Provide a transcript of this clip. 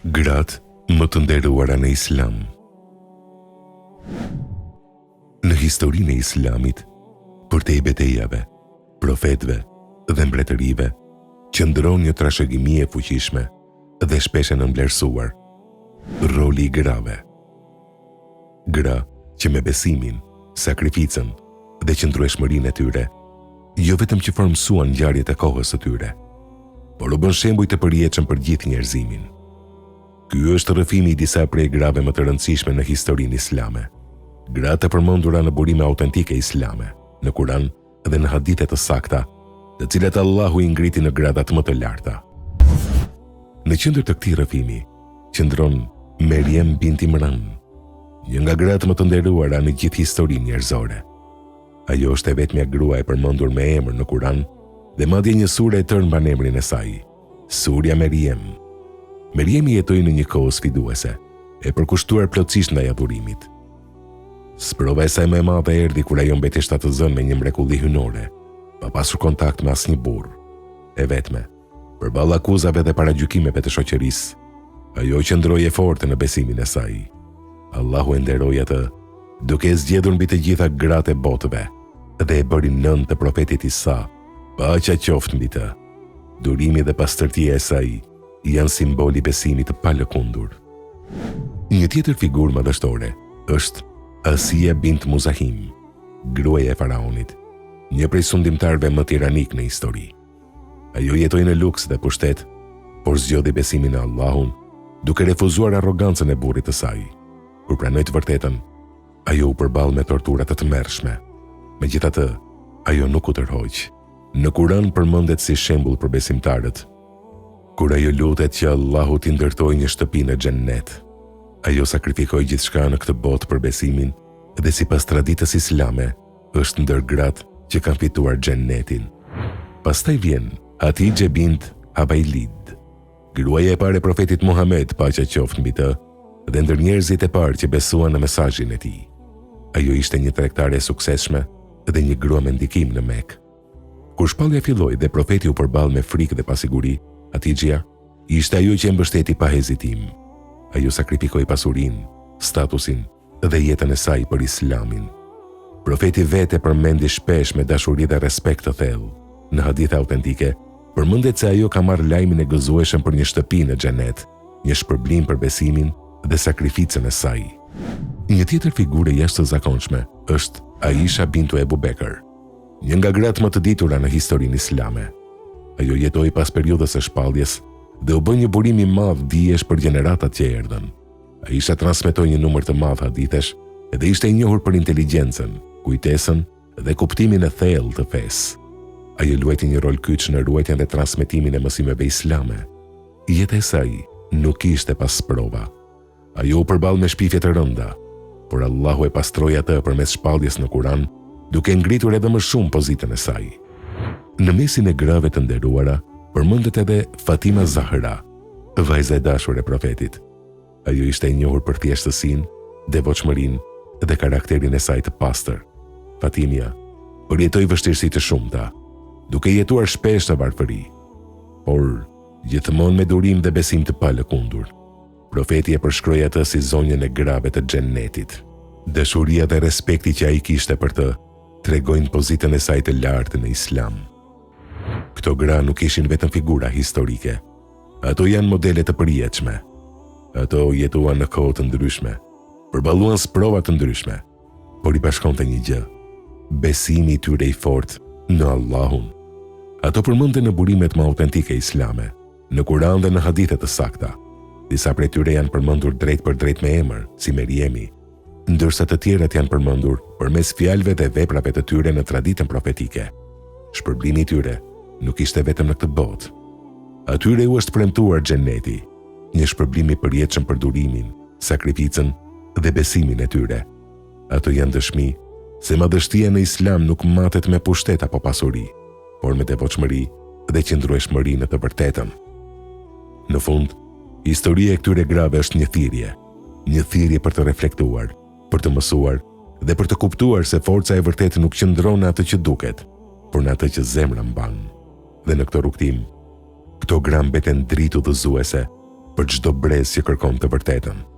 Gratë më të nderuara në Islam. Në historinë e Islamit, përtej betejave, profetëve dhe mbretërive, qëndron një trashëgimi e fuqishme dhe shpesh e nënvlerësuar, roli i grave. Gra që me besimin, sakrificën dhe qëndrueshmërinë e tyre, jo vetëm që formsuan ngjarjet e kohës së tyre, por u bën shembuj të përjetshëm për gjithë njerëzimin. Ky është rrëfimi i disa prej grave më të rëndësishme në historinë islame. Gratë e përmendura në burime autentike islame, në Kur'an dhe në hadithe të sakta, të cilat Allahu i ngriti në gradat më të larta. Në qendër të këtij rrëfimi qëndron Meryem binti Imran, një nga gratë më të nderuara në gjithë historinë njerëzore. Ajo është e vetmja grua e përmendur me emër në Kur'an dhe madje një sure e tërë mban emrin e saj, Surja Meryem. Meryemi jetoi në një kohë sfiduese, e përkushtuar plotësisht ndaj adhurimit. Sprova e saj më e madhe erdhi kur ajo mbeti shtatëzën me një mrekulli hynore, pa pasur kontakt me asnjë burr. E vetme, përballë akuzave dhe paragjykimeve të shoqërisë, ajo qëndroi e fortë në besimin e saj. Allahu e nderoi atë, duke e zgjedhur mbi të gjitha gratë e botëve, dhe e bëri nën të profetit Isa, paqja qoftë mbi të. Durimi dhe pastërtia e saj janë simboli besimit të palëkundur. Një tjetër figurë madhështore është Asia bint Muzahim, gruaja e faraonit, një prej sundimtarëve më tiranik në histori. Ajo jetoi në luks dhe pushtet, por zgjodhi besimin në Allahun, duke refuzuar arrogancën e burrit të saj. Kur pranoi të vërtetën, ajo u përball me tortura të tmerrshme. Megjithatë, ajo nuk u tërhoq. Në Kur'an përmendet si shembull për besimtarët. Kur ajo lutet që Allahu t'i ndërtojë një shtëpi në xhennet, ajo sakrifikoi gjithçka në këtë botë për besimin dhe sipas traditës islame është ndër gratë që kanë fituar xhennetin. Pastaj vjen Hatixhe bint Huwailid, gruaja e parë e profetit Muhammed, paqja qoftë mbi të, dhe ndër njerëzit e parë që besuan në mesazhin e tij. Ajo ishte një tregtare e suksesshme dhe një grua me ndikim në Mekë. Kur shpallja filloi dhe profeti u përball me frikë dhe pasiguri, Hatixhja ishte ajo që e mbështeti pa hezitim. Ajo sakrifikoi pasurinë, statusin dhe jetën e saj për Islamin. Profeti vetë përmendi shpesh me dashuri dhe respekt të thellë. Në hadithe autentike përmendet se ajo ka marrë lajmin e gëzueshëm për një shtëpi në xhenet, një shpërblim për besimin dhe sakrificën e saj. Një tjetër figurë jashtëzakonshme është Aisha bintu Ebu Bekër, një nga gratë më të ditura në historinë islame. Ajo jetoi pas periudhës së shpalljes dhe u bë një burim i madh dijesh për gjeneratat që erdhën. Aisha transmetoi një numër të madh hadithesh dhe ishte e njohur për inteligjencën, kujtesën dhe kuptimin e thellë të fesë. Ajo luajti një rol kyç në ruajtjen dhe transmetimin e mësimeve islame. Jeta e saj nuk ishte pas sprova. Ajo u përball me shpifje të rënda, por Allahu e pastroi atë përmes shpalljes në Kur'an, duke ngritur edhe më shumë pozitën e saj. Në mesin e grave të nderuara përmendet edhe Fatima Zahra, vajza e dashur e profetit. Ajo ishte e njohur për thjeshtësinë, devotshmërinë dhe karakterin e saj të pastër. Fatimia përjetoi vështirësi të shumta, duke jetuar shpesh në varfëri, por gjithmonë me durim dhe besim të palëkundur. Profeti e përshkroi atë si zonjën e grave të xhennetit. Dashuria dhe respekti që ai kishte për të tregojnë pozitën e saj të lartë në Islam. Këto gra nuk ishin vetëm figura historike. Ato janë modele të përjetshme. Ato jetuan në kohë të ndryshme, përballuan sprova të ndryshme, por i bashkonte një gjë: besimi i tyre i fortë në Allahun. Ato përmenden në burimet më autentike islame, në Kur'an dhe në hadithe të sakta. Disa prej tyre janë përmendur drejt për drejt me emër, si Meryemi, ndërsa të tjerat janë përmendur përmes fjalëve dhe veprave të tyre në traditën profetike. Shpërblimi i tyre nuk ishte vetëm në këtë botë. Atyre u është premtuar xheneti, një shpërblim i përjetshëm për durimin, sakrificën dhe besimin e tyre. Ato janë dëshmi se madhështia në Islam nuk matet me pushtet apo pasuri, por me devotshmëri dhe qëndrueshmëri në të vërtetën. Në fund, historia e këtyre grave është një thirrje për të reflektuar, për të mësuar dhe për të kuptuar se forca e vërtetë nuk qëndron në atë që duket, por në atë që zemra mban. Dhe në këtë rrugtim, këto gra mbeten dritë udhëzuese për çdo brez që kërkon të vërtetën.